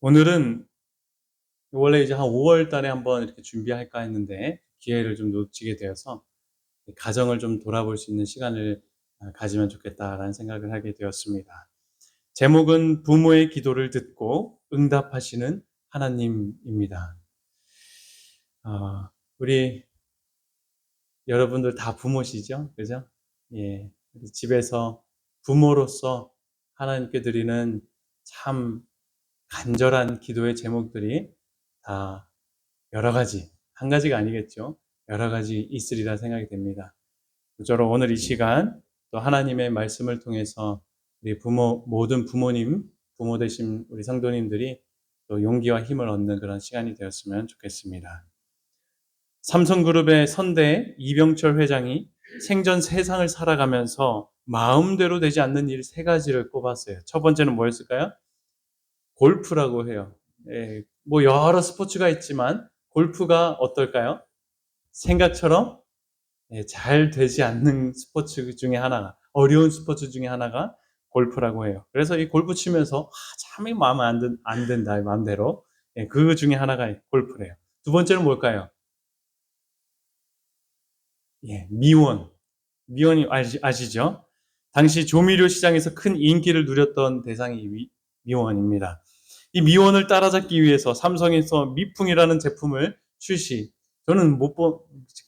오늘은 원래 이제 한 5월 달에 한번 이렇게 준비할까 했는데 기회를 좀 놓치게 되어서 가정을 좀 돌아볼 수 있는 시간을 가지면 좋겠다라는 생각을 하게 되었습니다. 제목은 부모의 기도를 듣고 응답하시는 하나님입니다. 어, 우리 여러분들 다 부모시죠? 그죠? 예. 우리 집에서 부모로서 하나님께 드리는 참 간절한 기도의 제목들이 다 여러 가지, 한 가지가 아니겠죠. 여러 가지 있으리라 생각이 됩니다. 저로 오늘 이 시간 또 하나님의 말씀을 통해서 우리 모든 부모님, 부모 되신 우리 성도님들이 또 용기와 힘을 얻는 그런 시간이 되었으면 좋겠습니다. 삼성그룹의 선대 이병철 회장이 생전 세상을 살아가면서 마음대로 되지 않는 일 세 가지를 꼽았어요. 첫 번째는 뭐였을까요? 골프라고 해요. 예, 뭐 여러 스포츠가 있지만 골프가 어떨까요? 생각처럼 잘 되지 않는 스포츠 중에 하나가, 어려운 스포츠 중에 하나가 골프라고 해요. 그래서 이 골프 치면서 참이 마음에 안 든다, 마음대로. 그 중에 하나가 골프래요. 두 번째는 뭘까요? 예, 미원. 미원이 아시죠? 당시 조미료 시장에서 큰 인기를 누렸던 대상이 미원입니다. 이 미원을 따라잡기 위해서 삼성에서 미풍이라는 제품을 출시. 저는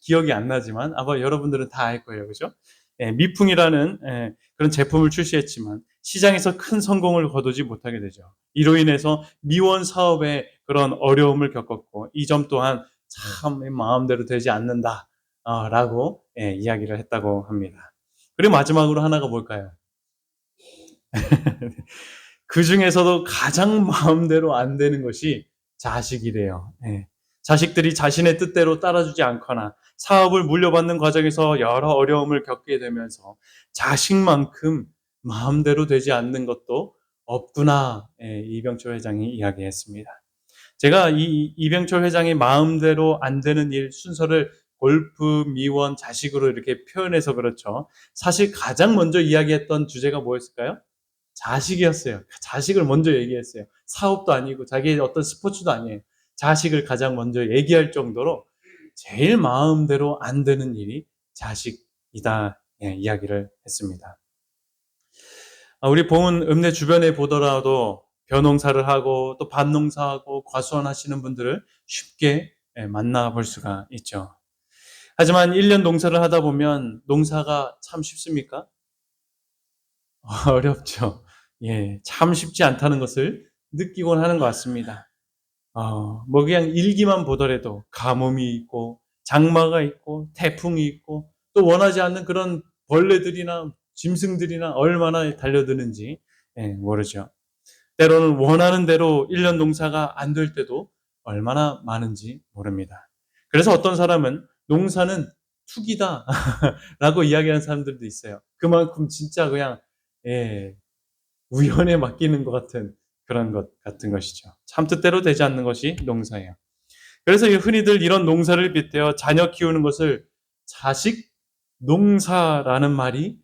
기억이 안 나지만 아마 여러분들은 다 알 거예요. 그죠? 미풍이라는 그런 제품을 출시했지만 시장에서 큰 성공을 거두지 못하게 되죠. 이로 인해서 미원 사업에 그런 어려움을 겪었고 이 점 또한 참 마음대로 되지 않는다. 라고 이야기를 했다고 합니다. 그리고 마지막으로 하나가 뭘까요? 그 중에서도 가장 마음대로 안 되는 것이 자식이래요. 예. 자식들이 자신의 뜻대로 따라주지 않거나 사업을 물려받는 과정에서 여러 어려움을 겪게 되면서 자식만큼 마음대로 되지 않는 것도 없구나. 이병철 회장이 이야기했습니다. 제가 이 이병철 회장의 마음대로 안 되는 일 순서를 골프, 미원, 자식으로 이렇게 표현해서 그렇죠. 사실 가장 먼저 이야기했던 주제가 뭐였을까요? 자식이었어요. 자식을 먼저 얘기했어요. 사업도 아니고 자기의 어떤 스포츠도 아니에요. 자식을 가장 먼저 얘기할 정도로 제일 마음대로 안 되는 일이 자식이다, 이야기를 했습니다. 우리 봄은 읍내 주변에 보더라도 벼농사를 하고 또 밭농사하고 과수원 하시는 분들을 쉽게 만나볼 수가 있죠. 하지만 1년 농사를 하다 보면 농사가 참 쉽습니까? 어렵죠. 예, 참 쉽지 않다는 것을 느끼곤 하는 것 같습니다. 뭐 그냥 일기만 보더라도 가뭄이 있고 장마가 있고 태풍이 있고 또 원하지 않는 그런 벌레들이나 짐승들이나 얼마나 달려드는지 모르죠. 때로는 원하는 대로 1년 농사가 안 될 때도 얼마나 많은지 모릅니다. 그래서 어떤 사람은 농사는 투기다 라고 이야기하는 사람들도 있어요. 그만큼 진짜 그냥 예, 우연에 맡기는 것 같은 그런 것 같은 것이죠. 참 뜻대로 되지 않는 것이 농사예요. 그래서 흔히들 이런 농사를 빗대어 자녀 키우는 것을 자식 농사라는 말이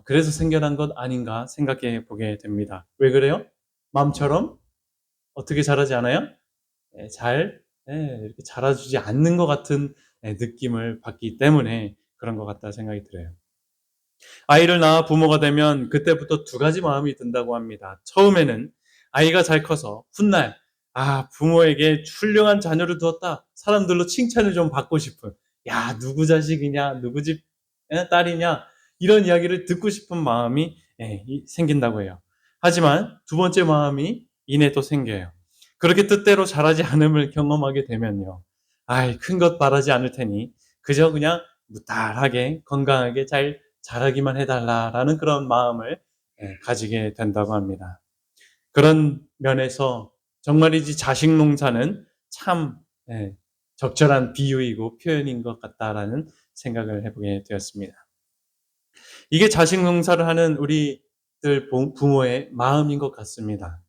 그래서 생겨난 것 아닌가 생각해 보게 됩니다. 왜 그래요? 마음처럼 어떻게 자라지 않아요? 잘 이렇게 자라주지 않는 것 같은 느낌을 받기 때문에 그런 것 같다 생각이 들어요. 아이를 낳아 부모가 되면 그때부터 두 가지 마음이 든다고 합니다. 처음에는 아이가 잘 커서 훗날 부모에게 훌륭한 자녀를 두었다. 사람들로 칭찬을 좀 받고 싶은, 야, 누구 자식이냐, 누구 집 딸이냐, 이런 이야기를 듣고 싶은 마음이 생긴다고 해요. 하지만 두 번째 마음이 이내 또 생겨요. 그렇게 뜻대로 자라지 않음을 경험하게 되면요. 큰 것 바라지 않을 테니 그저 그냥 무탈하게 건강하게 잘 자라기만 해달라라는 그런 마음을 가지게 된다고 합니다. 그런 면에서 정말이지 자식 농사는 참 적절한 비유이고 표현인 것 같다라는 생각을 해보게 되었습니다. 이게 자식 농사를 하는 우리들 부모의 마음인 것 같습니다.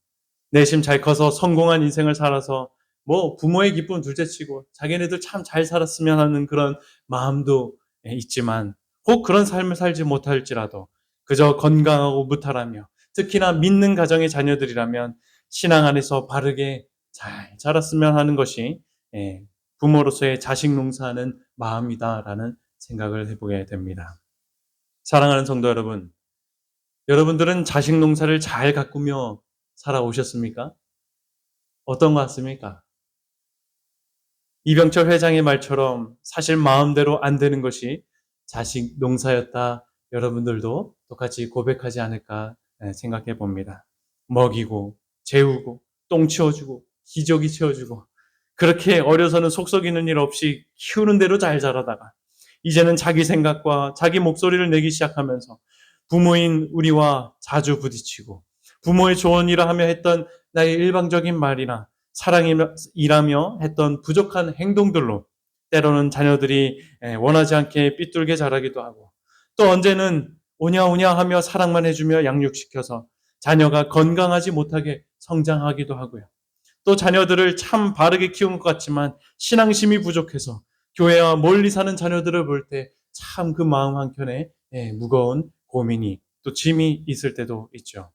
내심 잘 커서 성공한 인생을 살아서 뭐 부모의 기쁨은 둘째치고 자기네들 참 잘 살았으면 하는 그런 마음도 있지만 혹 그런 삶을 살지 못할지라도 그저 건강하고 무탈하며 특히나 믿는 가정의 자녀들이라면 신앙 안에서 바르게 잘 자랐으면 하는 것이 부모로서의 자식 농사하는 마음이다라는 생각을 해보게 됩니다. 사랑하는 성도 여러분, 여러분들은 자식 농사를 잘 가꾸며 살아오셨습니까? 어떤 것 같습니까? 이병철 회장의 말처럼 사실 마음대로 안 되는 것이 자식 농사였다. 여러분들도 똑같이 고백하지 않을까 생각해 봅니다. 먹이고 재우고 똥 치워주고 기저귀 채워주고 그렇게 어려서는 속 썩이는 일 없이 키우는 대로 잘 자라다가 이제는 자기 생각과 자기 목소리를 내기 시작하면서 부모인 우리와 자주 부딪히고 부모의 조언이라 하며 했던 나의 일방적인 말이나 사랑이라며 했던 부족한 행동들로 때로는 자녀들이 원하지 않게 삐뚤게 자라기도 하고 또 언제는 오냐오냐 하며 사랑만 해주며 양육시켜서 자녀가 건강하지 못하게 성장하기도 하고요. 또 자녀들을 참 바르게 키운 것 같지만 신앙심이 부족해서 교회와 멀리 사는 자녀들을 볼 때 참 그 마음 한켠에 무거운 고민이 또 짐이 있을 때도 있죠.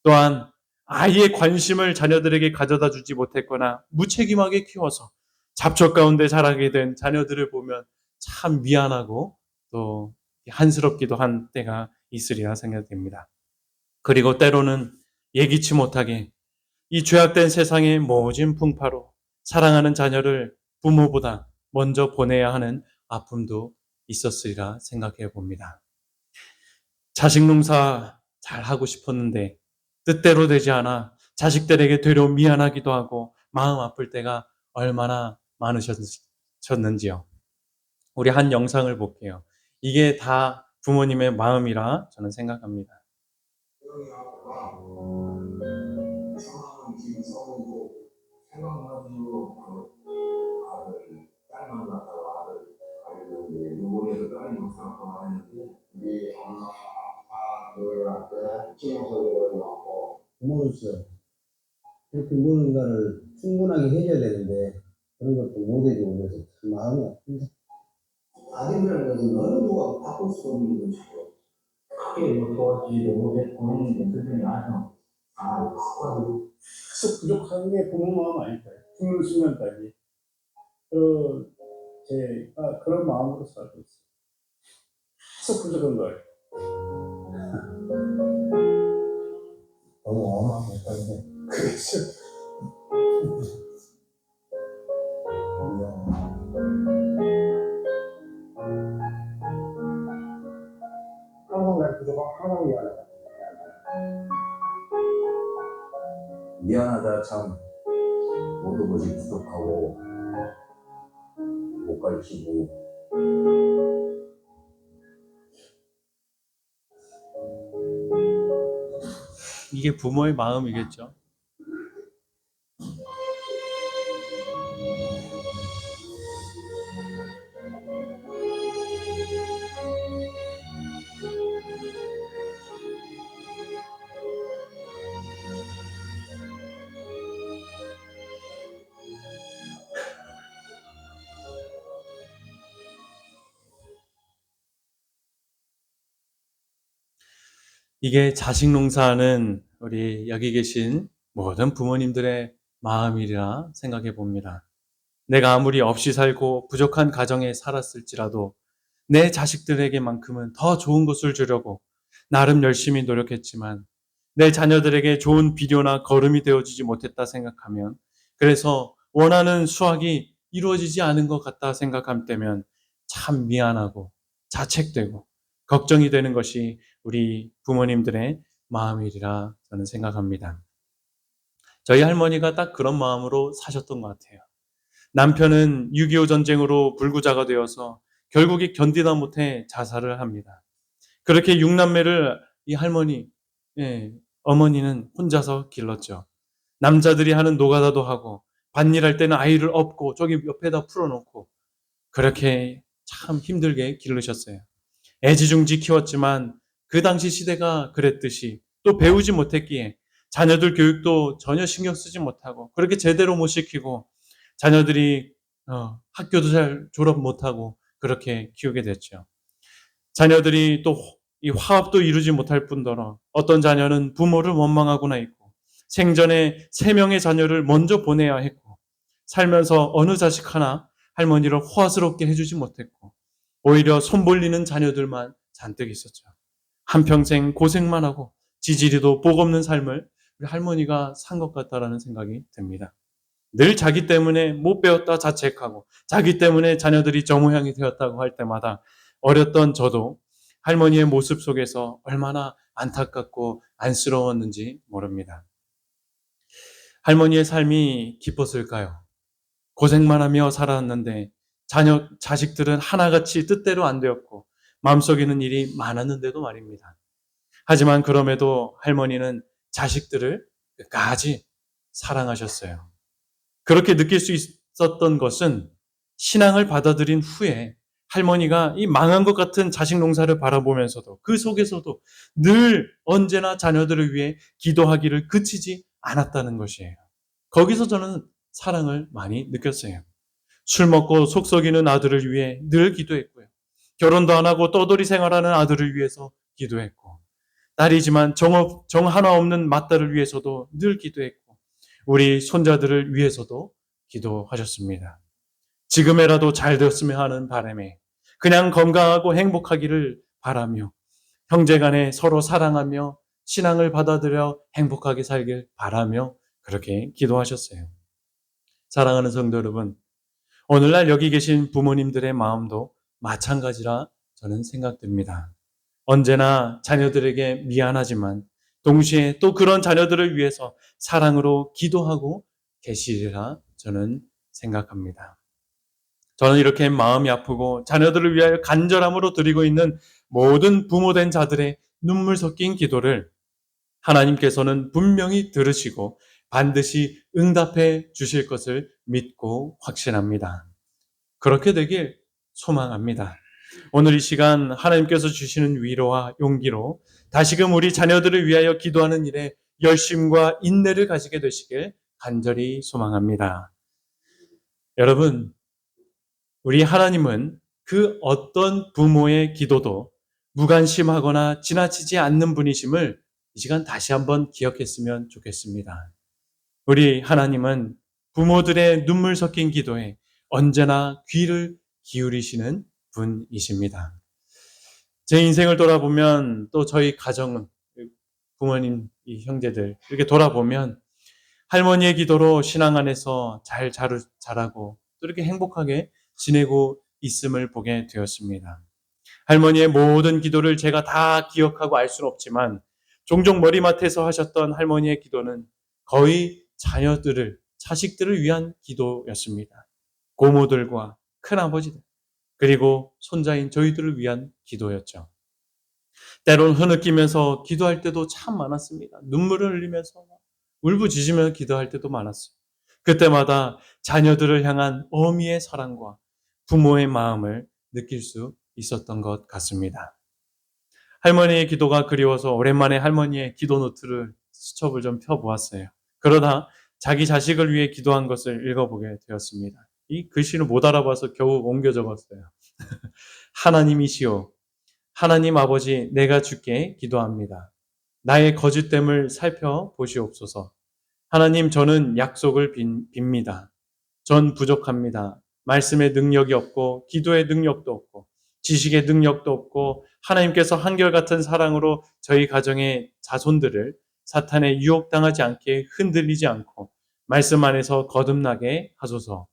또한 아이의 관심을 자녀들에게 가져다 주지 못했거나 무책임하게 키워서 잡초 가운데 자라게 된 자녀들을 보면 참 미안하고 또 한스럽기도 한 때가 있으리라 생각됩니다. 그리고 때로는 예기치 못하게 이 죄악된 세상의 모진 풍파로 사랑하는 자녀를 부모보다 먼저 보내야 하는 아픔도 있었으리라 생각해 봅니다. 자식 농사 잘 하고 싶었는데 뜻대로 되지 않아 자식들에게 되려 미안하기도 하고 마음 아플 때가 얼마나 많으셨는지요. 우리 한 영상을 볼게요. 이게 다 부모님의 마음이라 저는 생각합니다. 상황은 지금 써보고 생각나도 아들 딸 만났다가 아들 일본에서 딸이 영상학과 하는데 우리 엄마 아빠 너희한테 친구들이 왔고 부모로서 그렇게 무언가를 충분하게 해줘야 되는데 그런 것도 못 해주고 그래서 참 마음이 아픕니다. 아들이라는 것은 어느 누가 바꿀 수 없는 것이고 크게 도와주지도 못했고 했는데 그들이 아주 계속 부족한 게 부모 마음 아닐까요? 죽는 순간까지 제가 그런 마음으로 살고 있어요. 계속 부족한 거예요. 너무 어마어마했던데 그래서 항상 날 부족하고 항상 미안하다. 미안하다 참 모든 것이 부족하고 못 가르치고 이게 부모의 마음이겠죠. 이게 자식 농사하는 우리 여기 계신 모든 부모님들의 마음이라 생각해 봅니다. 내가 아무리 없이 살고 부족한 가정에 살았을지라도 내 자식들에게만큼은 더 좋은 것을 주려고 나름 열심히 노력했지만 내 자녀들에게 좋은 비료나 거름이 되어주지 못했다 생각하면 그래서 원하는 수확이 이루어지지 않은 것 같다 생각할 때면 참 미안하고 자책되고 걱정이 되는 것이 우리 부모님들의 마음이리라 저는 생각합니다. 저희 할머니가 딱 그런 마음으로 사셨던 것 같아요. 남편은 6.25 전쟁으로 불구자가 되어서 결국에 견디다 못해 자살을 합니다. 그렇게 6남매를 이 할머니, 어머니는 혼자서 길렀죠. 남자들이 하는 노가다도 하고 밭일할 때는 아이를 업고 저기 옆에다 풀어놓고 그렇게 참 힘들게 기르셨어요. 애지중지 키웠지만 그 당시 시대가 그랬듯이 또 배우지 못했기에 자녀들 교육도 전혀 신경 쓰지 못하고 그렇게 제대로 못 시키고 자녀들이 학교도 잘 졸업 못하고 그렇게 키우게 됐죠. 자녀들이 또 이 화합도 이루지 못할 뿐더러 어떤 자녀는 부모를 원망하고나 있고 생전에 3명의 자녀를 먼저 보내야 했고, 살면서 어느 자식 하나 할머니를 호화스럽게 해주지 못했고, 오히려 손벌리는 자녀들만 잔뜩 있었죠. 한평생 고생만 하고 지지리도 복 없는 삶을 우리 할머니가 산 것 같다라는 생각이 듭니다. 늘 자기 때문에 못 배웠다 자책하고 자기 때문에 자녀들이 저 모양이 되었다고 할 때마다 어렸던 저도 할머니의 모습 속에서 얼마나 안타깝고 안쓰러웠는지 모릅니다. 할머니의 삶이 기뻤을까요? 고생만 하며 살았는데 자식들은 하나같이 뜻대로 안 되었고 마음속에는 일이 많았는데도 말입니다. 하지만 그럼에도 할머니는 자식들을 끝까지 사랑하셨어요. 그렇게 느낄 수 있었던 것은 신앙을 받아들인 후에 할머니가 이 망한 것 같은 자식 농사를 바라보면서도 그 속에서도 늘 언제나 자녀들을 위해 기도하기를 그치지 않았다는 것이에요. 거기서 저는 사랑을 많이 느꼈어요. 술 먹고 속 썩이는 아들을 위해 늘 기도했고요. 결혼도 안 하고 떠돌이 생활하는 아들을 위해서 기도했고, 딸이지만 정 하나 없는 맏딸을 위해서도 늘 기도했고, 우리 손자들을 위해서도 기도하셨습니다. 지금에라도 잘 되었으면 하는 바람에 그냥 건강하고 행복하기를 바라며 형제간에 서로 사랑하며 신앙을 받아들여 행복하게 살길 바라며 그렇게 기도하셨어요. 사랑하는 성도 여러분, 오늘날 여기 계신 부모님들의 마음도 마찬가지라 저는 생각됩니다. 언제나 자녀들에게 미안하지만 동시에 또 그런 자녀들을 위해서 사랑으로 기도하고 계시리라 저는 생각합니다. 저는 이렇게 마음이 아프고 자녀들을 위하여 간절함으로 드리고 있는 모든 부모된 자들의 눈물 섞인 기도를 하나님께서는 분명히 들으시고 반드시 응답해 주실 것을 믿고 확신합니다. 그렇게 되길 소망합니다. 오늘 이 시간 하나님께서 주시는 위로와 용기로 다시금 우리 자녀들을 위하여 기도하는 일에 열심과 인내를 가지게 되시길 간절히 소망합니다. 여러분, 우리 하나님은 그 어떤 부모의 기도도 무관심하거나 지나치지 않는 분이심을 이 시간 다시 한번 기억했으면 좋겠습니다. 우리 하나님은 부모들의 눈물 섞인 기도에 언제나 귀를 기울이시는 분이십니다. 제 인생을 돌아보면 또 저희 가정은 부모님, 이 형제들 이렇게 돌아보면 할머니의 기도로 신앙 안에서 잘 자라고 또 이렇게 행복하게 지내고 있음을 보게 되었습니다. 할머니의 모든 기도를 제가 다 기억하고 알 수는 없지만 종종 머리맡에서 하셨던 할머니의 기도는 거의 자식들을 위한 기도였습니다. 고모들과 큰아버지들, 그리고 손자인 저희들을 위한 기도였죠. 때론 흐느끼면서 기도할 때도 참 많았습니다. 눈물을 흘리면서 울부짖으며 기도할 때도 많았어요. 그때마다 자녀들을 향한 어미의 사랑과 부모의 마음을 느낄 수 있었던 것 같습니다. 할머니의 기도가 그리워서 오랜만에 할머니의 기도 노트를 수첩을 좀 펴보았어요. 그러다 자기 자식을 위해 기도한 것을 읽어보게 되었습니다. 이 글씨를 못 알아봐서 겨우 옮겨 적었어요. 하나님이시오. 하나님 아버지, 내가 주께 기도합니다. 나의 거짓됨을 살펴보시옵소서. 하나님, 저는 약속을 빕니다. 전 부족합니다. 말씀의 능력이 없고 기도의 능력도 없고 지식의 능력도 없고 하나님께서 한결같은 사랑으로 저희 가정의 자손들을 사탄에 유혹당하지 않게 흔들리지 않고 말씀 안에서 거듭나게 하소서.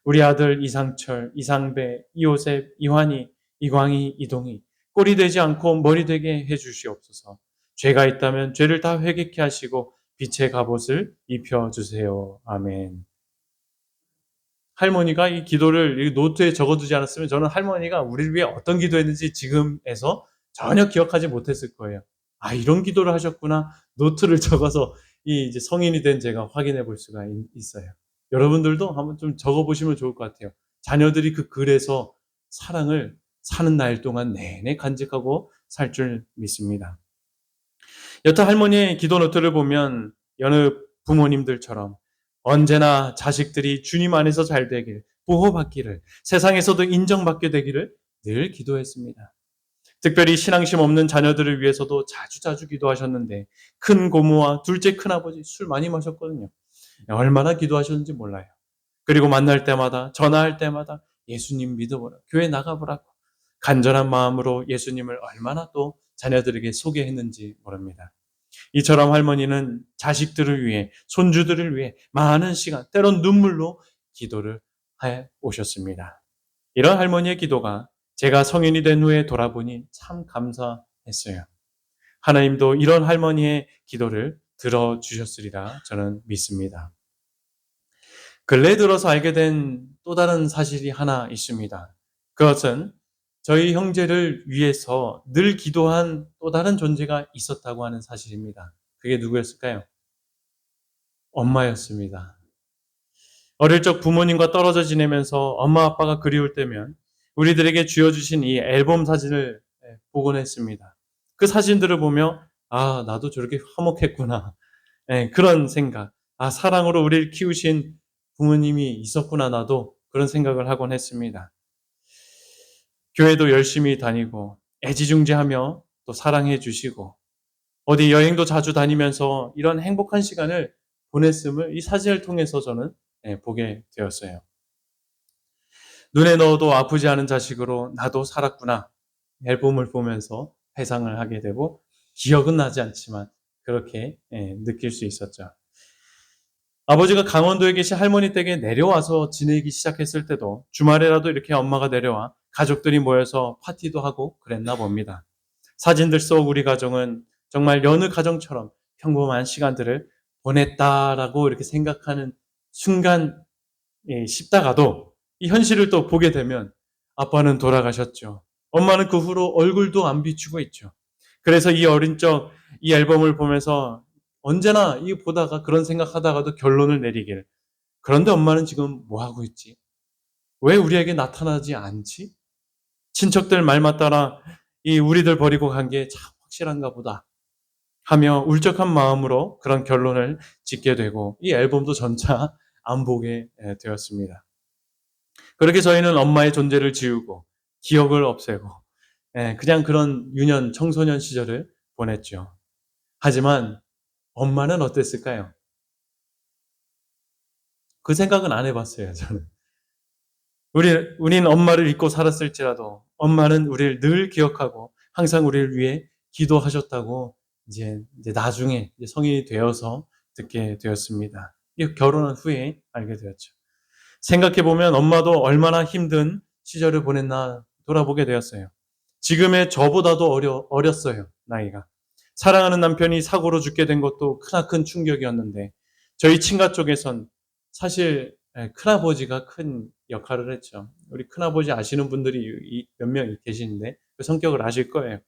우리 아들 이상철, 이상배, 이호셉, 이환이, 이광희, 이동희 꼴이 되지 않고 머리 되게 해주시옵소서. 죄가 있다면 죄를 다 회개케 하시고 빛의 갑옷을 입혀주세요. 아멘. 할머니가 이 기도를 이 노트에 적어두지 않았으면 저는 할머니가 우리를 위해 어떤 기도했는지 지금에서 전혀 기억하지 못했을 거예요. 아, 이런 기도를 하셨구나. 노트를 적어서 이제 성인이 된 제가 확인해 볼 수가 있어요. 여러분들도 한번 좀 적어보시면 좋을 것 같아요. 자녀들이 그 글에서 사랑을 사는 날 동안 내내 간직하고 살 줄 믿습니다. 여타 할머니의 기도 노트를 보면 여느 부모님들처럼 언제나 자식들이 주님 안에서 잘 되길, 보호받기를, 세상에서도 인정받게 되기를 늘 기도했습니다. 특별히 신앙심 없는 자녀들을 위해서도 자주자주 기도하셨는데 큰 고모와 둘째 큰아버지 술 많이 마셨거든요. 얼마나 기도하셨는지 몰라요. 그리고 만날 때마다 전화할 때마다 예수님 믿어보라, 교회 나가보라고 간절한 마음으로 예수님을 얼마나 또 자녀들에게 소개했는지 모릅니다. 이처럼 할머니는 자식들을 위해, 손주들을 위해 많은 시간, 때론 눈물로 기도를 해 오셨습니다. 이런 할머니의 기도가 제가 성인이 된 후에 돌아보니 참 감사했어요. 하나님도 이런 할머니의 기도를 들어주셨으리라 저는 믿습니다. 근래 들어서 알게 된 또 다른 사실이 하나 있습니다. 그것은 저희 형제를 위해서 늘 기도한 또 다른 존재가 있었다고 하는 사실입니다. 그게 누구였을까요? 엄마였습니다. 어릴 적 부모님과 떨어져 지내면서 엄마 아빠가 그리울 때면 우리들에게 쥐어주신 이 앨범 사진을 보곤 했습니다. 그 사진들을 보며 아, 나도 저렇게 화목했구나. 그런 생각. 아, 사랑으로 우리를 키우신 부모님이 있었구나, 나도. 그런 생각을 하곤 했습니다. 교회도 열심히 다니고 애지중지하며 또 사랑해 주시고 어디 여행도 자주 다니면서 이런 행복한 시간을 보냈음을 이 사진을 통해서 저는 보게 되었어요. 눈에 넣어도 아프지 않은 자식으로 나도 살았구나. 앨범을 보면서 회상을 하게 되고 기억은 나지 않지만 그렇게 느낄 수 있었죠. 아버지가 강원도에 계신 할머니 댁에 내려와서 지내기 시작했을 때도 주말에라도 이렇게 엄마가 내려와 가족들이 모여서 파티도 하고 그랬나 봅니다. 사진들 속 우리 가정은 정말 여느 가정처럼 평범한 시간들을 보냈다라고 이렇게 생각하는 순간 싶다가도 이 현실을 또 보게 되면 아빠는 돌아가셨죠. 엄마는 그 후로 얼굴도 안 비추고 있죠. 그래서 이 어린 적 이 앨범을 보면서 언제나 이 보다가 그런 생각하다가도 결론을 내리길. 그런데 엄마는 지금 뭐 하고 있지? 왜 우리에게 나타나지 않지? 친척들 말만 따라 이 우리들 버리고 간 게 참 확실한가 보다 하며 울적한 마음으로 그런 결론을 짓게 되고 이 앨범도 전차 안 보게 되었습니다. 그렇게 저희는 엄마의 존재를 지우고 기억을 없애고 그냥 그런 유년 청소년 시절을 보냈죠. 하지만 엄마는 어땠을까요? 그 생각은 안 해봤어요, 저는. 우린 엄마를 잊고 살았을지라도 엄마는 우리를 늘 기억하고 항상 우리를 위해 기도하셨다고 이제 나중에 이제 성인이 되어서 듣게 되었습니다. 결혼한 후에 알게 되었죠. 생각해보면 엄마도 얼마나 힘든 시절을 보냈나 돌아보게 되었어요. 지금의 저보다도 어렸어요, 나이가. 사랑하는 남편이 사고로 죽게 된 것도 크나큰 충격이었는데 저희 친가 쪽에선 사실 큰아버지가 큰 역할을 했죠. 우리 큰아버지 아시는 분들이 몇 명 계시는데 그 성격을 아실 거예요.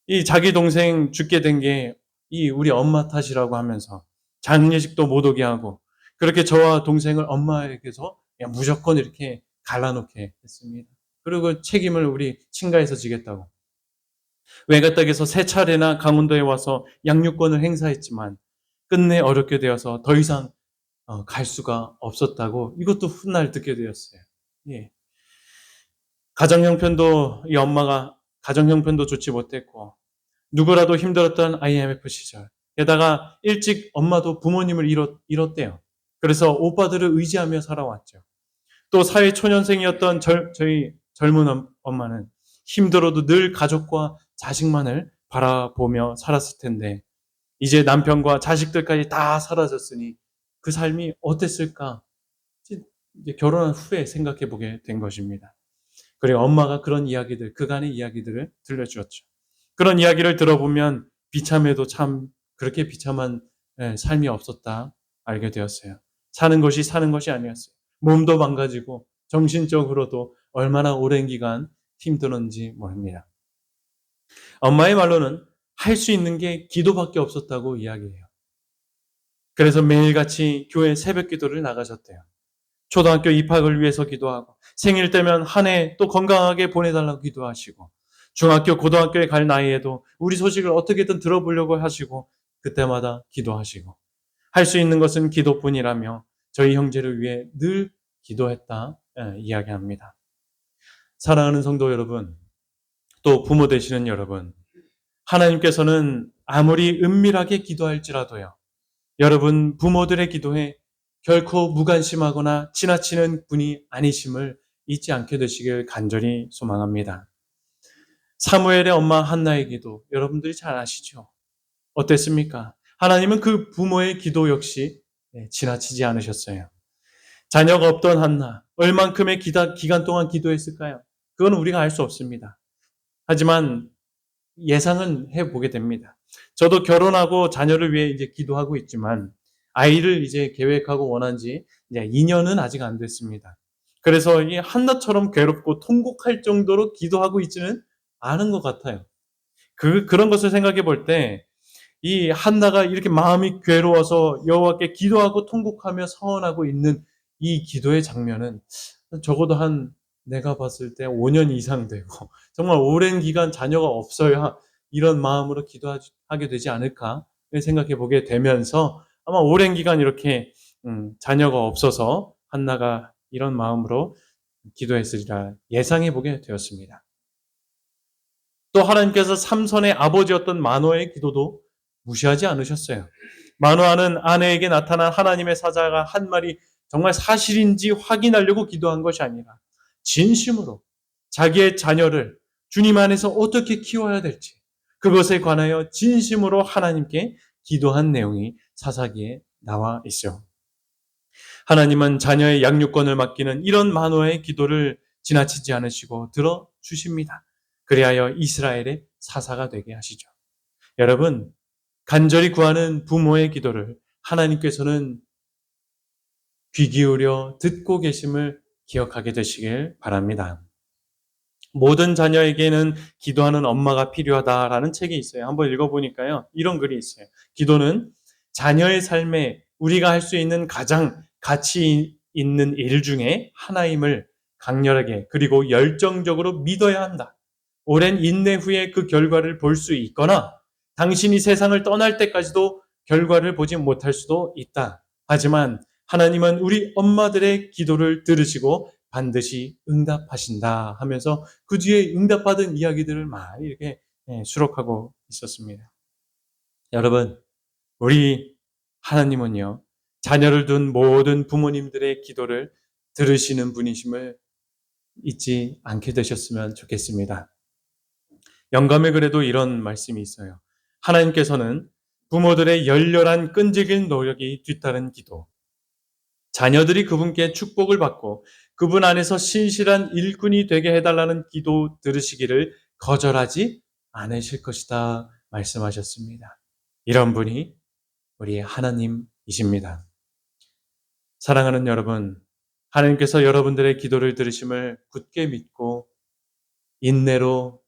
이 자기 동생 죽게 된 게 이 우리 엄마 탓이라고 하면서 장례식도 못 오게 하고 그렇게 저와 동생을 엄마에게서 그냥 무조건 이렇게 갈라놓게 했습니다. 그리고 책임을 우리 친가에서 지겠다고. 외가댁에서 세 차례나 강원도에 와서 양육권을 행사했지만 끝내 어렵게 되어서 더 이상 갈 수가 없었다고 이것도 훗날 듣게 되었어요. 예. 가정 형편도 이 엄마가 가정 형편도 좋지 못했고 누구라도 힘들었던 IMF 시절. 게다가 일찍 엄마도 부모님을 잃었대요. 그래서 오빠들을 의지하며 살아왔죠. 또 사회 초년생이었던 저희 젊은 엄마는 힘들어도 늘 가족과 자식만을 바라보며 살았을 텐데 이제 남편과 자식들까지 다 사라졌으니 그 삶이 어땠을까? 이제 결혼한 후에 생각해 보게 된 것입니다. 그리고 엄마가 그런 이야기들, 그간의 이야기들을 들려주었죠. 그런 이야기를 들어보면 비참해도 참 그렇게 비참한 삶이 없었다 알게 되었어요. 사는 것이 아니었어요. 몸도 망가지고 정신적으로도 얼마나 오랜 기간 힘들었는지 모릅니다. 엄마의 말로는 할 수 있는 게 기도밖에 없었다고 이야기해요. 그래서 매일같이 교회 새벽 기도를 나가셨대요. 초등학교 입학을 위해서 기도하고 생일 때면 한 해 또 건강하게 보내달라고 기도하시고 중학교, 고등학교에 갈 나이에도 우리 소식을 어떻게든 들어보려고 하시고 그때마다 기도하시고 할 수 있는 것은 기도뿐이라며 저희 형제를 위해 늘 기도했다 이야기합니다. 사랑하는 성도 여러분, 또 부모 되시는 여러분, 하나님께서는 아무리 은밀하게 기도할지라도요, 여러분 부모들의 기도에 결코 무관심하거나 지나치는 분이 아니심을 잊지 않게 되시길 간절히 소망합니다. 사무엘의 엄마 한나의 기도 여러분들이 잘 아시죠? 어땠습니까? 하나님은 그 부모의 기도 역시 지나치지 않으셨어요. 자녀가 없던 한나, 얼만큼의 기간 동안 기도했을까요? 그건 우리가 알 수 없습니다. 하지만 예상은 해보게 됩니다. 저도 결혼하고 자녀를 위해 이제 기도하고 있지만 아이를 이제 계획하고 원한 지 이제 2년은 아직 안 됐습니다. 그래서 이 한나처럼 괴롭고 통곡할 정도로 기도하고 있지는 않은 것 같아요. 그런 것을 생각해 볼 때 이 한나가 이렇게 마음이 괴로워서 여호와께 기도하고 통곡하며 서원하고 있는 이 기도의 장면은 적어도 한 내가 봤을 때 5년 이상 되고 정말 오랜 기간 자녀가 없어야 이런 마음으로 기도하게 되지 않을까 생각해 보게 되면서 아마 오랜 기간 이렇게 자녀가 없어서 한나가 이런 마음으로 기도했으리라 예상해 보게 되었습니다. 또 하나님께서 삼손의 아버지였던 마노아의 기도도 무시하지 않으셨어요. 마노아는 아내에게 나타난 하나님의 사자가 한 말이 정말 사실인지 확인하려고 기도한 것이 아니라 진심으로 자기의 자녀를 주님 안에서 어떻게 키워야 될지 그것에 관하여 진심으로 하나님께 기도한 내용이 사사기에 나와 있어요. 하나님은 자녀의 양육권을 맡기는 이런 마노아의 기도를 지나치지 않으시고 들어주십니다. 그리하여 이스라엘의 사사가 되게 하시죠. 여러분, 간절히 구하는 부모의 기도를 하나님께서는 귀 기울여 듣고 계심을 기억하게 되시길 바랍니다. 모든 자녀에게는 기도하는 엄마가 필요하다라는 책이 있어요. 한번 읽어보니까요. 이런 글이 있어요. 기도는 자녀의 삶에 우리가 할 수 있는 가장 가치 있는 일 중에 하나임을 강렬하게 그리고 열정적으로 믿어야 한다. 오랜 인내 후에 그 결과를 볼 수 있거나 당신이 세상을 떠날 때까지도 결과를 보지 못할 수도 있다. 하지만 하나님은 우리 엄마들의 기도를 들으시고 반드시 응답하신다 하면서 그 뒤에 응답받은 이야기들을 많이 이렇게 수록하고 있었습니다. 여러분, 우리 하나님은요, 자녀를 둔 모든 부모님들의 기도를 들으시는 분이심을 잊지 않게 되셨으면 좋겠습니다. 영감의 글에도 이런 말씀이 있어요. 하나님께서는 부모들의 열렬한 끈질긴 노력이 뒤따른 기도, 자녀들이 그분께 축복을 받고 그분 안에서 신실한 일꾼이 되게 해달라는 기도 들으시기를 거절하지 않으실 것이다 말씀하셨습니다. 이런 분이 우리 하나님이십니다. 사랑하는 여러분, 하나님께서 여러분들의 기도를 들으심을 굳게 믿고 인내로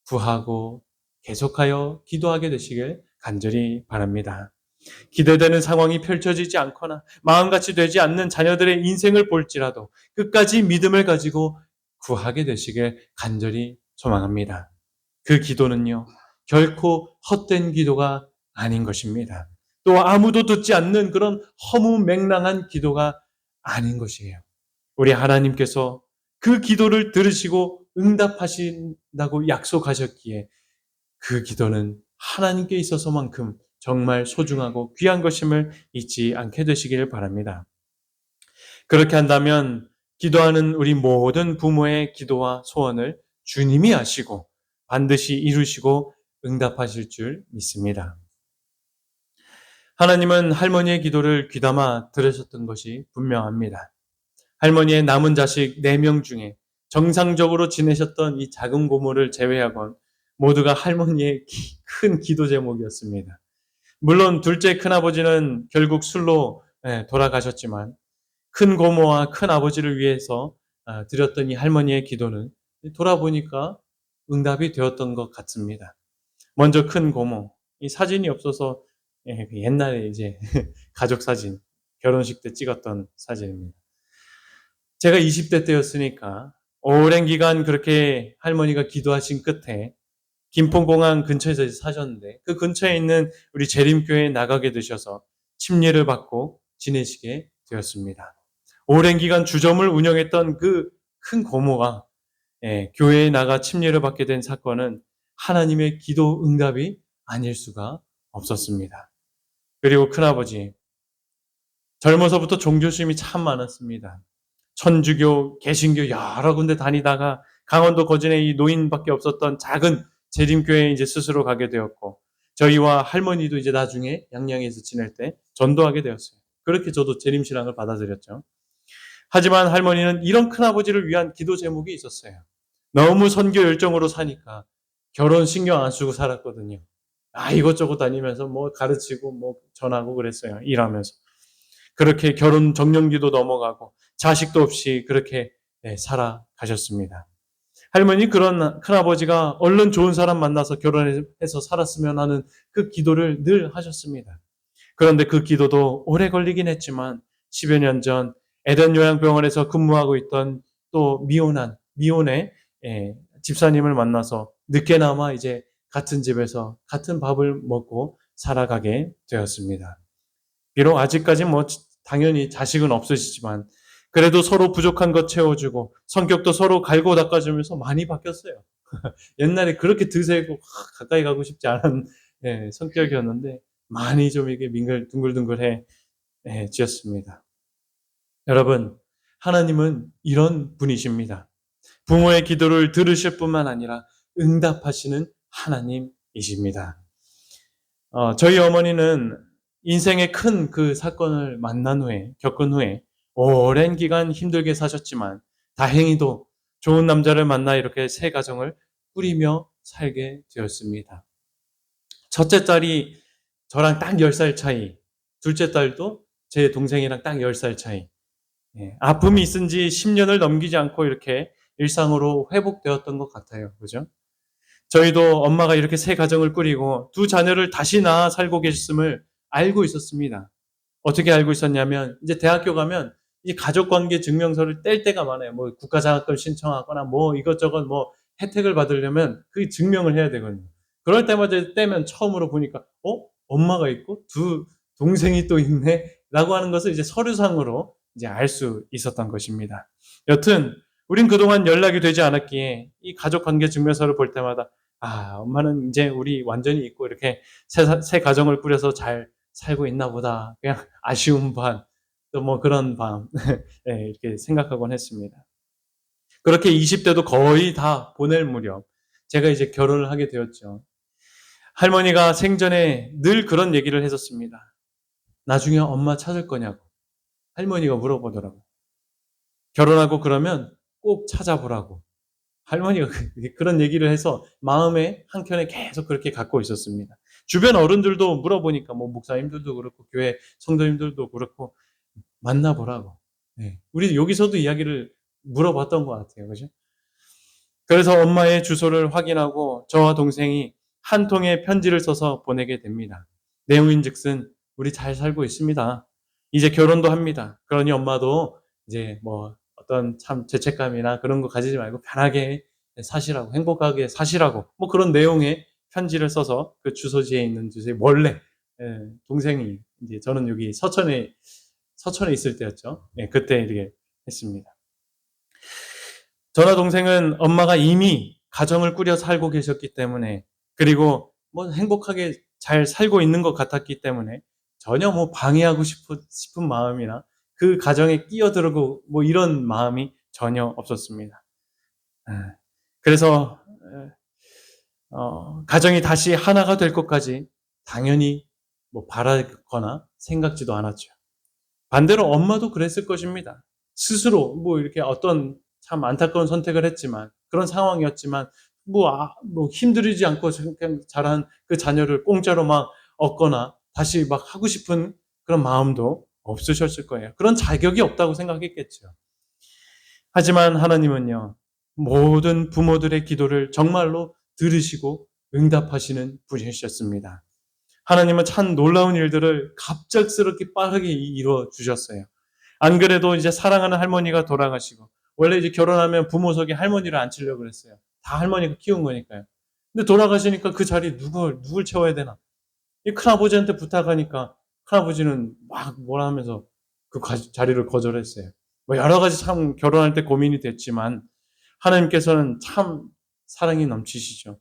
구하고 계속하여 기도하게 되시길 간절히 바랍니다. 기대되는 상황이 펼쳐지지 않거나 마음같이 되지 않는 자녀들의 인생을 볼지라도 끝까지 믿음을 가지고 구하게 되시길 간절히 소망합니다. 그 기도는요, 결코 헛된 기도가 아닌 것입니다. 또 아무도 듣지 않는 그런 허무맹랑한 기도가 아닌 것이에요. 우리 하나님께서 그 기도를 들으시고 응답하신다고 약속하셨기에 그 기도는 하나님께 있어서만큼 정말 소중하고 귀한 것임을 잊지 않게 되시기를 바랍니다. 그렇게 한다면 기도하는 우리 모든 부모의 기도와 소원을 주님이 아시고 반드시 이루시고 응답하실 줄 믿습니다. 하나님은 할머니의 기도를 귀담아 들으셨던 것이 분명합니다. 할머니의 남은 자식 4명 중에 정상적으로 지내셨던 이 작은 고모를 제외하곤 모두가 할머니의 큰 기도 제목이었습니다. 물론 둘째 큰아버지는 결국 술로 돌아가셨지만 큰 고모와 큰 아버지를 위해서 드렸던 이 할머니의 기도는 돌아보니까 응답이 되었던 것 같습니다. 먼저 큰 고모, 이 사진이 없어서 옛날에 이제 가족 사진, 결혼식 때 찍었던 사진입니다. 제가 20대 때였으니까 오랜 기간 그렇게 할머니가 기도하신 끝에 김포공항 근처에서 사셨는데 그 근처에 있는 우리 재림교회에 나가게 되셔서 침례를 받고 지내시게 되었습니다. 오랜 기간 주점을 운영했던 그 큰 고모가 교회에 나가 침례를 받게 된 사건은 하나님의 기도 응답이 아닐 수가 없었습니다. 그리고 큰아버지, 젊어서부터 종교심이 참 많았습니다. 천주교, 개신교 여러 군데 다니다가 강원도 거진에 이 노인밖에 없었던 작은 재림교회에 이제 스스로 가게 되었고, 저희와 할머니도 이제 나중에 양양에서 지낼 때 전도하게 되었어요. 그렇게 저도 재림신앙을 받아들였죠. 하지만 할머니는 이런 큰아버지를 위한 기도 제목이 있었어요. 너무 선교 열정으로 사니까 결혼 신경 안 쓰고 살았거든요. 이것저것 다니면서 뭐 가르치고 뭐 전하고 그랬어요. 일하면서. 그렇게 결혼 정년기도 넘어가고 자식도 없이 그렇게 살아가셨습니다. 할머니 그런 큰아버지가 얼른 좋은 사람 만나서 결혼해서 살았으면 하는 그 기도를 늘 하셨습니다. 그런데 그 기도도 오래 걸리긴 했지만 10여 년 전 에덴 요양병원에서 근무하고 있던 또 미혼의 집사님을 만나서 늦게나마 이제 같은 집에서 같은 밥을 먹고 살아가게 되었습니다. 비록 아직까지 뭐 당연히 자식은 없으시지만 그래도 서로 부족한 것 채워주고 성격도 서로 갈고 닦아주면서 많이 바뀌었어요. 옛날에 그렇게 드세고 가까이 가고 싶지 않은 성격이었는데 많이 좀 이게 둥글둥글해졌습니다. 여러분, 하나님은 이런 분이십니다. 부모의 기도를 들으실 뿐만 아니라 응답하시는 하나님이십니다. 저희 어머니는 인생의 큰 그 사건을 겪은 후에 오랜 기간 힘들게 사셨지만 다행히도 좋은 남자를 만나 이렇게 새 가정을 꾸리며 살게 되었습니다. 첫째 딸이 저랑 딱 10살 차이, 둘째 딸도 제 동생이랑 딱 10살 차이. 아픔이 있은 지 10년을 넘기지 않고 이렇게 일상으로 회복되었던 것 같아요. 그죠? 저희도 엄마가 이렇게 새 가정을 꾸리고 두 자녀를 다시 낳아 살고 계셨음을 알고 있었습니다. 어떻게 알고 있었냐면 이제 대학교 가면 이 가족관계 증명서를 뗄 때가 많아요. 뭐 국가장학금 신청하거나 뭐 이것저것 뭐 혜택을 받으려면 그 증명을 해야 되거든요. 그럴 때마다 떼면 처음으로 보니까 엄마가 있고 두 동생이 또 있네 라고 하는 것을 이제 서류상으로 이제 알 수 있었던 것입니다. 여튼 우린 그동안 연락이 되지 않았기에 이 가족관계 증명서를 볼 때마다 엄마는 이제 우리 완전히 있고 이렇게 새 가정을 꾸려서 잘 살고 있나 보다. 그냥 아쉬운 반, 또 뭐 그런 밤, 이렇게 생각하곤 했습니다. 그렇게 20대도 거의 다 보낼 무렵, 제가 이제 결혼을 하게 되었죠. 할머니가 생전에 늘 그런 얘기를 했었습니다. 나중에 엄마 찾을 거냐고. 할머니가 물어보더라고요. 결혼하고 그러면 꼭 찾아보라고. 할머니가 그런 얘기를 해서 마음에 한켠에 계속 그렇게 갖고 있었습니다. 주변 어른들도 물어보니까 뭐 목사님들도 그렇고 교회 성도님들도 그렇고 만나보라고. 우리 여기서도 이야기를 물어봤던 것 같아요. 그죠? 그래서 엄마의 주소를 확인하고 저와 동생이 한 통의 편지를 써서 보내게 됩니다. 내용인즉슨 우리 잘 살고 있습니다. 이제 결혼도 합니다. 그러니 엄마도 이제 뭐 어떤 참 죄책감이나 그런 거 가지지 말고 편하게 사시라고, 행복하게 사시라고 뭐 그런 내용의 편지를 써서 그 주소지에 있는 주소에 원래 동생이 이제 저는 여기 서천에 있을 때였죠. 그때 이렇게 했습니다. 저나 동생은 엄마가 이미 가정을 꾸려 살고 계셨기 때문에 그리고 뭐 행복하게 잘 살고 있는 것 같았기 때문에 전혀 뭐 방해하고 싶은 마음이나 그 가정에 끼어들고 뭐 이런 마음이 전혀 없었습니다. 그래서 가정이 다시 하나가 될 것까지 당연히 뭐 바라거나 생각지도 않았죠. 반대로 엄마도 그랬을 것입니다. 스스로 뭐 이렇게 어떤 참 안타까운 선택을 했지만 그런 상황이었지만 뭐 힘들이지 않고 자란 그 자녀를 공짜로 막 얻거나 다시 막 하고 싶은 그런 마음도 없으셨을 거예요. 그런 자격이 없다고 생각했겠죠. 하지만 하나님은요, 모든 부모들의 기도를 정말로 들으시고 응답하시는 분이셨습니다. 하나님은 참 놀라운 일들을 갑작스럽게 빠르게 이루어 주셨어요. 안 그래도 이제 사랑하는 할머니가 돌아가시고 원래 이제 결혼하면 부모석에 할머니를 앉히려고 그랬어요. 다 할머니가 키운 거니까요. 근데 돌아가시니까 그 자리 누굴 채워야 되나? 이 큰아버지한테 부탁하니까 큰아버지는 막 뭐라 하면서 그 자리를 거절했어요. 뭐 여러 가지 참 결혼할 때 고민이 됐지만 하나님께서는 참 사랑이 넘치시죠.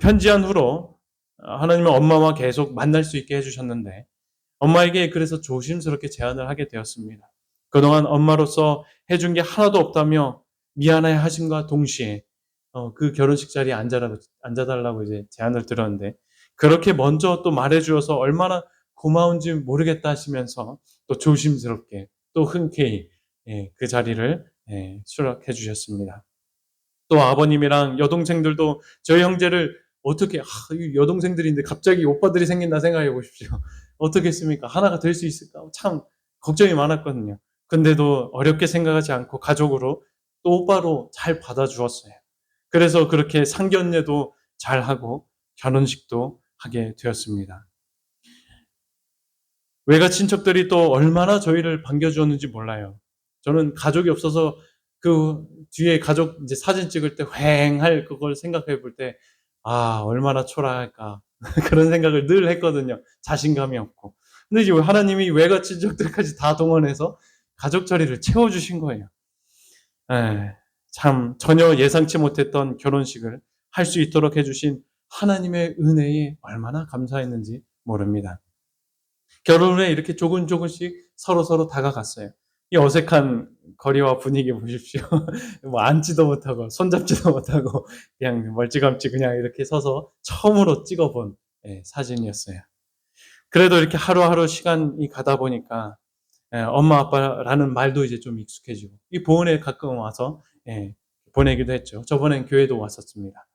편지한 후로 하나님은 엄마와 계속 만날 수 있게 해주셨는데 엄마에게 그래서 조심스럽게 제안을 하게 되었습니다. 그동안 엄마로서 해준 게 하나도 없다며 미안해 하심과 동시에 그 결혼식 자리에 앉아달라고 이제 제안을 드렸는데 그렇게 먼저 또 말해주어서 얼마나 고마운지 모르겠다 하시면서 또 조심스럽게 또 흔쾌히 그 자리를 수락해 주셨습니다. 또 아버님이랑 여동생들도 저희 형제를 어떻게 여동생들인데 갑자기 오빠들이 생긴다 생각해 보십시오. 어떻겠습니까? 하나가 될 수 있을까? 참 걱정이 많았거든요. 근데도 어렵게 생각하지 않고 가족으로 또 오빠로 잘 받아주었어요. 그래서 그렇게 상견례도 잘하고 결혼식도 하게 되었습니다. 외가 친척들이 또 얼마나 저희를 반겨주었는지 몰라요. 저는 가족이 없어서 그 뒤에 가족 이제 사진 찍을 때 휑할 그걸 생각해 볼 때, 얼마나 초라할까. 그런 생각을 늘 했거든요. 자신감이 없고. 근데 이제 하나님이 외가 친척들까지 다 동원해서 가족 자리를 채워주신 거예요. 참 전혀 예상치 못했던 결혼식을 할 수 있도록 해주신 하나님의 은혜에 얼마나 감사했는지 모릅니다. 결혼 후에 이렇게 조금씩 서로 다가갔어요. 이 어색한 거리와 분위기 보십시오. 뭐 앉지도 못하고 손잡지도 못하고 그냥 멀찌감치 그냥 이렇게 서서 처음으로 찍어본 사진이었어요. 그래도 이렇게 하루하루 시간이 가다 보니까 엄마 아빠라는 말도 이제 좀 익숙해지고 이 보은에 가끔 와서 보내기도 했죠. 저번엔 교회도 왔었습니다.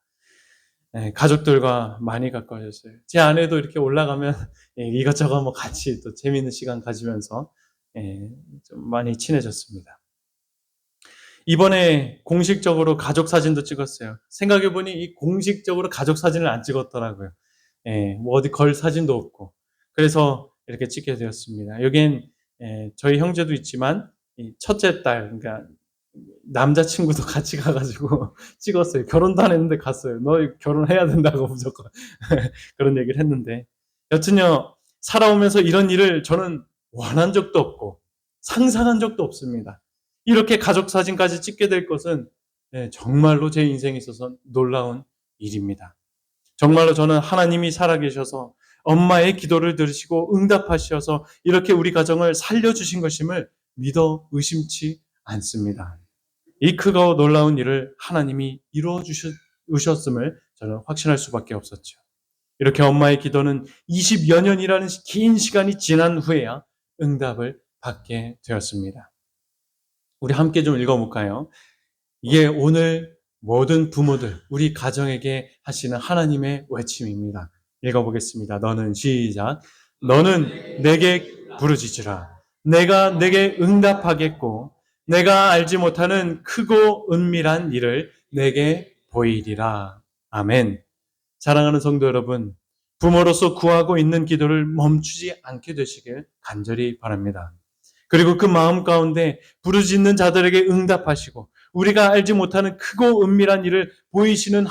가족들과 많이 가까워졌어요. 제 아내도 이렇게 올라가면 이것저것 뭐 같이 또 재미있는 시간 가지면서 좀 많이 친해졌습니다. 이번에 공식적으로 가족 사진도 찍었어요. 생각해보니 이 공식적으로 가족 사진을 안 찍었더라고요. 뭐 어디 걸 사진도 없고. 그래서 이렇게 찍게 되었습니다. 여긴 저희 형제도 있지만 이 첫째 딸, 그러니까 남자친구도 같이 가가지고 찍었어요. 결혼도 안 했는데 갔어요. 너 결혼해야 된다고 무조건. 그런 얘기를 했는데. 여튼요, 살아오면서 이런 일을 저는 원한 적도 없고, 상상한 적도 없습니다. 이렇게 가족 사진까지 찍게 될 것은 정말로 제 인생에 있어서 놀라운 일입니다. 정말로 저는 하나님이 살아계셔서 엄마의 기도를 들으시고 응답하셔서 이렇게 우리 가정을 살려주신 것임을 믿어 의심치 않습니다. 이 크고 놀라운 일을 하나님이 이루어 주셨음을 저는 확신할 수밖에 없었죠. 이렇게 엄마의 기도는 20여 년이라는 긴 시간이 지난 후에야 응답을 받게 되었습니다. 우리 함께 좀 읽어볼까요? 이게 오늘 모든 부모들, 우리 가정에게 하시는 하나님의 외침입니다. 읽어보겠습니다. 너는 시작. 너는 내게 부르짖으라. 내가 내게 응답하겠고 내가 알지 못하는 크고 은밀한 일을 내게 보이리라. 아멘. 사랑하는 성도 여러분, 부모로서 구하고 있는 기도를 멈추지 않게 되시길 간절히 바랍니다. 그리고 그 마음 가운데 부르짖는 자들에게 응답하시고 우리가 알지 못하는 크고 은밀한 일을 보이시는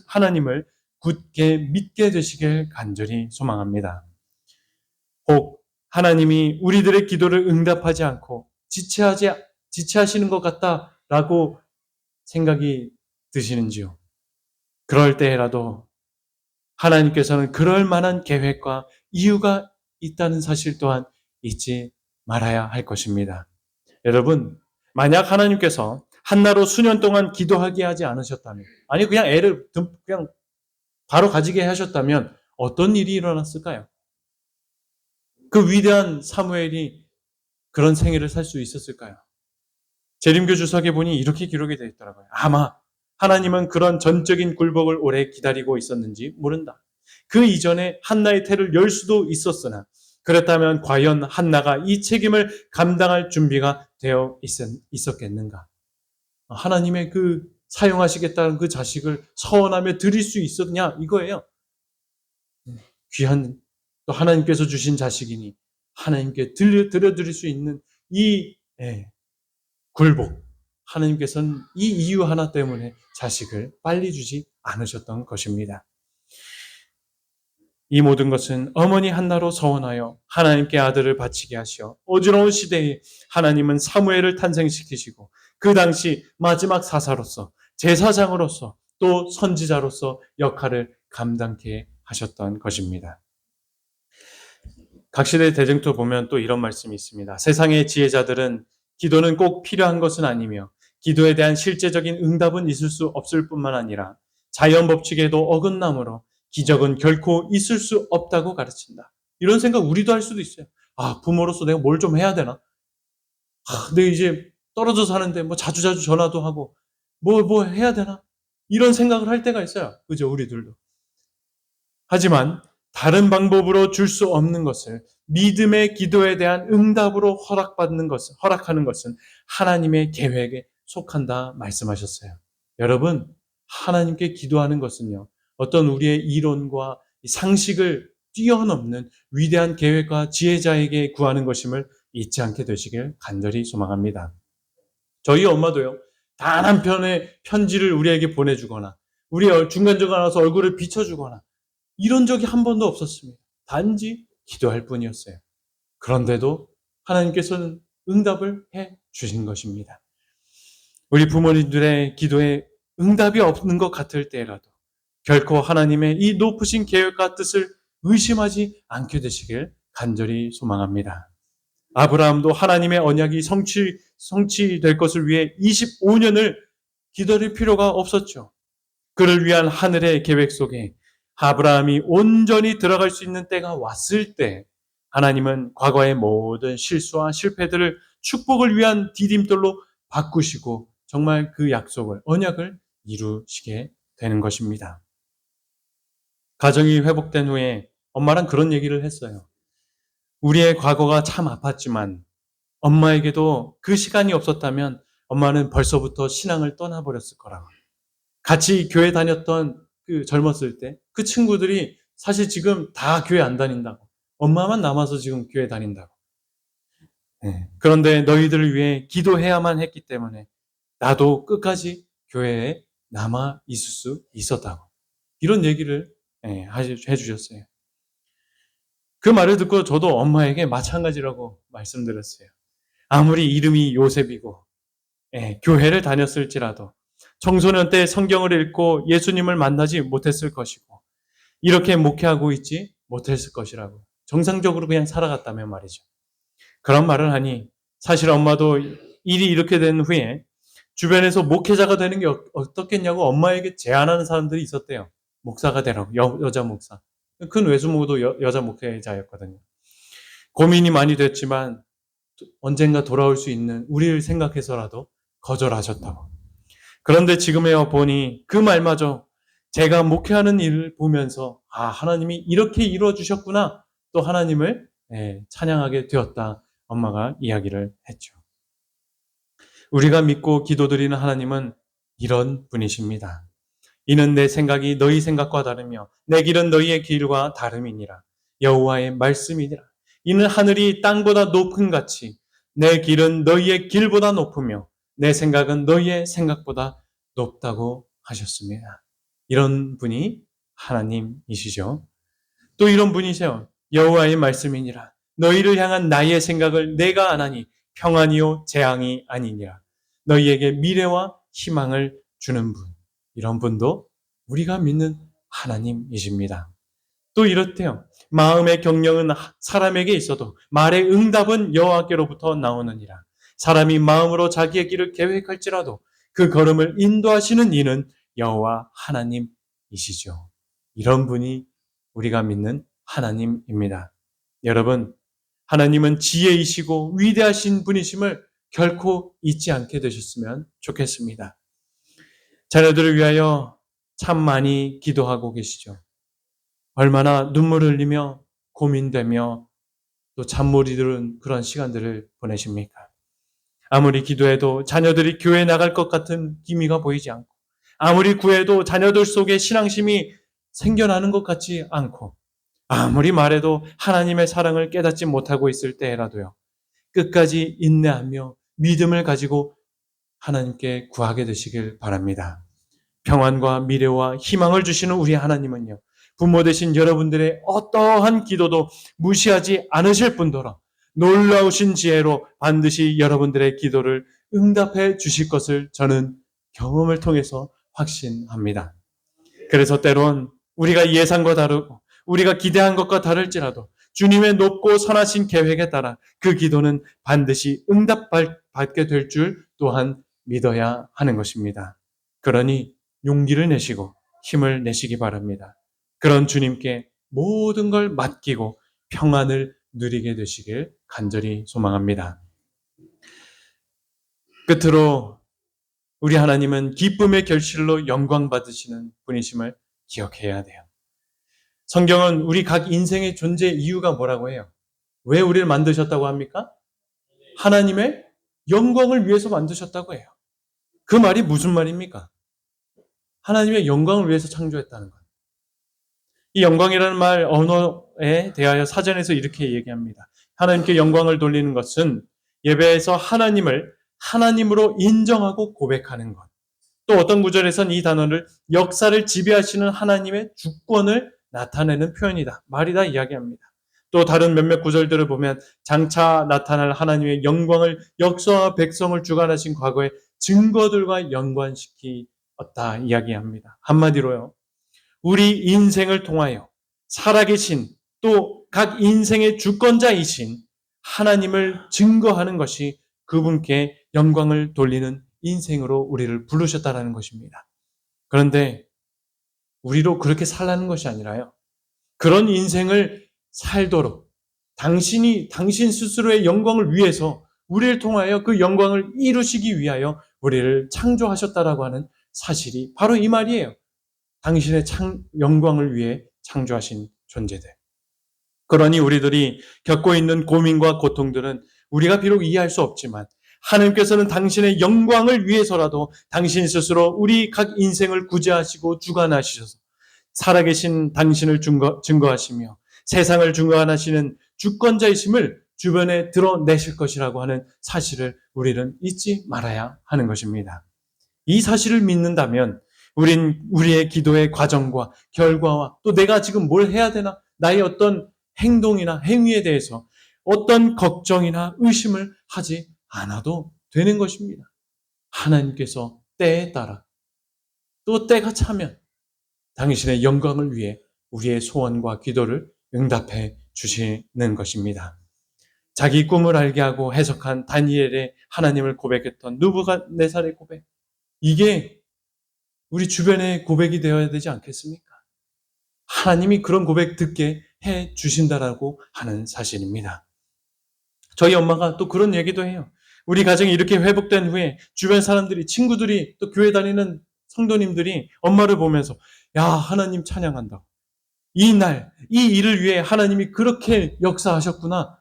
하나님을 굳게 믿게 되시길 간절히 소망합니다. 혹 하나님이 우리들의 기도를 응답하지 않고 지체하시는 것 같다라고 생각이 드시는지요? 그럴 때라도 하나님께서는 그럴 만한 계획과 이유가 있다는 사실 또한 잊지 말아야 할 것입니다. 여러분, 만약 하나님께서 한나로 수년 동안 기도하게 하지 않으셨다면, 아니 그냥 애를 그냥 바로 가지게 하셨다면 어떤 일이 일어났을까요? 그 위대한 사무엘이 그런 생애를 살 수 있었을까요? 재림교 주석에 보니 이렇게 기록이 되어 있더라고요. 아마 하나님은 그런 전적인 굴복을 오래 기다리고 있었는지 모른다. 그 이전에 한나의 태를 열 수도 있었으나 그렇다면 과연 한나가 이 책임을 감당할 준비가 되어 있었겠는가? 하나님의 그 사용하시겠다는 그 자식을 서원하며 드릴 수 있었냐? 이거예요. 귀한 또 하나님께서 주신 자식이니 하나님께 드려드릴 수 있는 이 굴복. 하나님께서는 이 이유 하나 때문에 자식을 빨리 주지 않으셨던 것입니다. 이 모든 것은 어머니 한나로 서원하여 하나님께 아들을 바치게 하시어 어지러운 시대에 하나님은 사무엘을 탄생시키시고 그 당시 마지막 사사로서 제사장으로서 또 선지자로서 역할을 감당케 하셨던 것입니다. 각시대 대쟁투 보면 또 이런 말씀이 있습니다. 세상의 지혜자들은 기도는 꼭 필요한 것은 아니며 기도에 대한 실제적인 응답은 있을 수 없을 뿐만 아니라 자연 법칙에도 어긋나므로 기적은 결코 있을 수 없다고 가르친다. 이런 생각 우리도 할 수도 있어요. 부모로서 내가 뭘 좀 해야 되나? 내가 이제 떨어져 사는데 뭐 자주자주 전화도 하고 뭐 해야 되나? 이런 생각을 할 때가 있어요. 그죠? 우리들도. 하지만 다른 방법으로 줄 수 없는 것을 믿음의 기도에 대한 응답으로 허락하는 것은 하나님의 계획에 속한다 말씀하셨어요. 여러분, 하나님께 기도하는 것은요, 어떤 우리의 이론과 상식을 뛰어넘는 위대한 계획과 지혜자에게 구하는 것임을 잊지 않게 되시길 간절히 소망합니다. 저희 엄마도요, 단 한 편의 편지를 우리에게 보내주거나, 우리 중간중간 와서 얼굴을 비춰주거나, 이런 적이 한 번도 없었습니다. 단지 기도할 뿐이었어요. 그런데도 하나님께서는 응답을 해 주신 것입니다. 우리 부모님들의 기도에 응답이 없는 것 같을 때라도 결코 하나님의 이 높으신 계획과 뜻을 의심하지 않게 되시길 간절히 소망합니다. 아브라함도 하나님의 언약이 성취될 것을 위해 25년을 기다릴 필요가 없었죠. 그를 위한 하늘의 계획 속에 아브라함이 온전히 들어갈 수 있는 때가 왔을 때 하나님은 과거의 모든 실수와 실패들을 축복을 위한 디딤돌로 바꾸시고 정말 그 약속을, 언약을 이루시게 되는 것입니다. 가정이 회복된 후에 엄마랑 그런 얘기를 했어요. 우리의 과거가 참 아팠지만 엄마에게도 그 시간이 없었다면 엄마는 벌써부터 신앙을 떠나버렸을 거라고. 같이 교회 다녔던 그 젊었을 때 그 친구들이 사실 지금 다 교회 안 다닌다고. 엄마만 남아서 지금 교회 다닌다고. 그런데 너희들을 위해 기도해야만 했기 때문에 나도 끝까지 교회에 남아 있을 수 있었다고. 이런 얘기를 해주셨어요. 그 말을 듣고 저도 엄마에게 마찬가지라고 말씀드렸어요. 아무리 이름이 요셉이고 교회를 다녔을지라도 청소년 때 성경을 읽고 예수님을 만나지 못했을 것이고 이렇게 목회하고 있지 못했을 것이라고 정상적으로 그냥 살아갔다면 말이죠. 그런 말을 하니 사실 엄마도 일이 이렇게 된 후에 주변에서 목회자가 되는 게 어떻겠냐고 엄마에게 제안하는 사람들이 있었대요. 목사가 되라고, 여자 목사. 큰 외숙모도 여자 목회자였거든요. 고민이 많이 됐지만 언젠가 돌아올 수 있는 우리를 생각해서라도 거절하셨다고. 그런데 지금에 보니 그 말마저 제가 목회하는 일을 보면서 하나님이 이렇게 이루어 주셨구나 또 하나님을 찬양하게 되었다 엄마가 이야기를 했죠. 우리가 믿고 기도드리는 하나님은 이런 분이십니다. 이는 내 생각이 너희 생각과 다르며 내 길은 너희의 길과 다름이니라. 여호와의 말씀이니라. 이는 하늘이 땅보다 높은 같이 내 길은 너희의 길보다 높으며 내 생각은 너희의 생각보다 높다고 하셨습니다. 이런 분이 하나님이시죠. 또 이런 분이세요. 여호와의 말씀이니라. 너희를 향한 나의 생각을 내가 아나니 평안이요 재앙이 아니니라. 너희에게 미래와 희망을 주는 분. 이런 분도 우리가 믿는 하나님이십니다. 또 이렇대요. 마음의 경영은 사람에게 있어도 말의 응답은 여호와께로부터 나오느니라. 사람이 마음으로 자기의 길을 계획할지라도 그 걸음을 인도하시는 이는 여호와 하나님이시죠. 이런 분이 우리가 믿는 하나님입니다. 여러분, 하나님은 지혜이시고 위대하신 분이심을 결코 잊지 않게 되셨으면 좋겠습니다. 자녀들을 위하여 참 많이 기도하고 계시죠. 얼마나 눈물을 흘리며 고민되며 또 잠 못 이루는 그런 시간들을 보내십니까? 아무리 기도해도 자녀들이 교회에 나갈 것 같은 기미가 보이지 않고 아무리 구해도 자녀들 속에 신앙심이 생겨나는 것 같지 않고 아무리 말해도 하나님의 사랑을 깨닫지 못하고 있을 때라도요. 끝까지 인내하며 믿음을 가지고 하나님께 구하게 되시길 바랍니다. 평안과 미래와 희망을 주시는 우리 하나님은요. 부모 되신 여러분들의 어떠한 기도도 무시하지 않으실 뿐더러 놀라우신 지혜로 반드시 여러분들의 기도를 응답해 주실 것을 저는 경험을 통해서 확신합니다. 그래서 때론 우리가 예상과 다르고 우리가 기대한 것과 다를지라도 주님의 높고 선하신 계획에 따라 그 기도는 반드시 응답받게 될 줄 또한 믿어야 하는 것입니다. 그러니 용기를 내시고 힘을 내시기 바랍니다. 그런 주님께 모든 걸 맡기고 평안을 누리게 되시길 간절히 소망합니다. 끝으로 우리 하나님은 기쁨의 결실로 영광 받으시는 분이심을 기억해야 돼요. 성경은 우리 각 인생의 존재 이유가 뭐라고 해요? 왜 우리를 만드셨다고 합니까? 하나님의 영광을 위해서 만드셨다고 해요. 그 말이 무슨 말입니까? 하나님의 영광을 위해서 창조했다는 것. 이 영광이라는 말 언어에 대하여 사전에서 이렇게 얘기합니다. 하나님께 영광을 돌리는 것은 예배에서 하나님을 하나님으로 인정하고 고백하는 것. 또 어떤 구절에선 이 단어를 역사를 지배하시는 하나님의 주권을 나타내는 표현이다. 말이다 이야기합니다. 또 다른 몇몇 구절들을 보면 장차 나타날 하나님의 영광을 역사와 백성을 주관하신 과거의 증거들과 연관시키었다 이야기합니다. 한마디로요. 우리 인생을 통하여 살아계신 또 각 인생의 주권자이신 하나님을 증거하는 것이 그분께 영광을 돌리는 인생으로 우리를 부르셨다는 것입니다. 그런데 우리로 그렇게 살라는 것이 아니라요. 그런 인생을 살도록 당신 스스로의 영광을 위해서 우리를 통하여 그 영광을 이루시기 위하여 우리를 창조하셨다라고 하는 사실이 바로 이 말이에요. 당신의 영광을 위해 창조하신 존재들. 그러니 우리들이 겪고 있는 고민과 고통들은 우리가 비록 이해할 수 없지만 하나님께서는 당신의 영광을 위해서라도 당신 스스로 우리 각 인생을 구제하시고 주관하셔서 살아계신 당신을 증거하시며 세상을 주관하시는 주권자이심을 주변에 드러내실 것이라고 하는 사실을 우리는 잊지 말아야 하는 것입니다. 이 사실을 믿는다면 우리의 기도의 과정과 결과와 또 내가 지금 뭘 해야 되나 나의 어떤 행동이나 행위에 대해서 어떤 걱정이나 의심을 하지 않아도 되는 것입니다. 하나님께서 때에 따라 또 때가 차면 당신의 영광을 위해 우리의 소원과 기도를 응답해 주시는 것입니다. 자기 꿈을 알게 하고 해석한 다니엘의 하나님을 고백했던 느부갓네살의 고백. 이게 우리 주변의 고백이 되어야 되지 않겠습니까? 하나님이 그런 고백 듣게 해 주신다라고 하는 사실입니다. 저희 엄마가 또 그런 얘기도 해요. 우리 가정이 이렇게 회복된 후에 주변 사람들이, 친구들이, 또 교회 다니는 성도님들이 엄마를 보면서 야, 하나님 찬양한다. 이 일을 위해 하나님이 그렇게 역사하셨구나.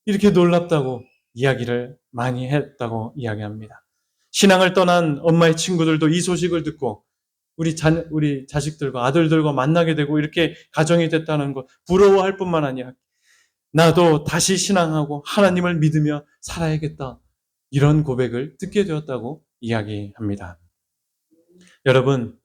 이렇게 놀랍다고 이야기를 많이 했다고 이야기합니다. 신앙을 떠난 엄마의 친구들도 이 소식을 듣고 우리 자식들과 아들들과 만나게 되고 이렇게 가정이 됐다는 것 부러워할 뿐만 아니라 나도 다시 신앙하고 하나님을 믿으며 살아야겠다. 이런 고백을 듣게 되었다고 이야기합니다. 여러분,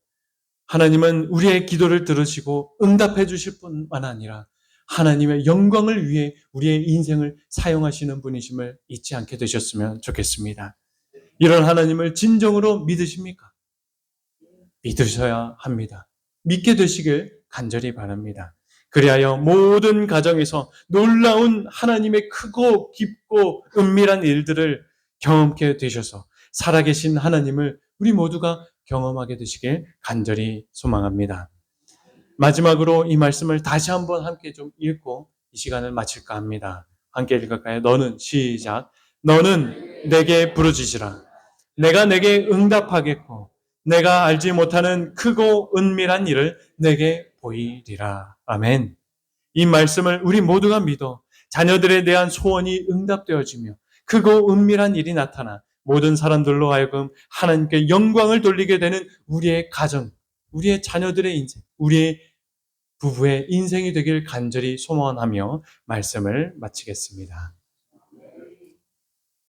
하나님은 우리의 기도를 들으시고 응답해 주실 뿐만 아니라 하나님의 영광을 위해 우리의 인생을 사용하시는 분이심을 잊지 않게 되셨으면 좋겠습니다. 이런 하나님을 진정으로 믿으십니까? 믿으셔야 합니다. 믿게 되시길 간절히 바랍니다. 그리하여 모든 가정에서 놀라운 하나님의 크고 깊고 은밀한 일들을 경험케 되셔서 살아계신 하나님을 우리 모두가 경험하게 되시길 간절히 소망합니다. 마지막으로 이 말씀을 다시 한번 함께 좀 읽고 이 시간을 마칠까 합니다. 함께 읽을까요? 시작. 너는 내게 부르짖으라. 내가 내게 응답하겠고 내가 알지 못하는 크고 은밀한 일을 내게 보이리라. 아멘. 이 말씀을 우리 모두가 믿어 자녀들에 대한 소원이 응답되어지며 크고 은밀한 일이 나타나 모든 사람들로 하여금 하나님께 영광을 돌리게 되는 우리의 가정, 우리의 자녀들의 인생, 우리의 부부의 인생이 되길 간절히 소원하며 말씀을 마치겠습니다.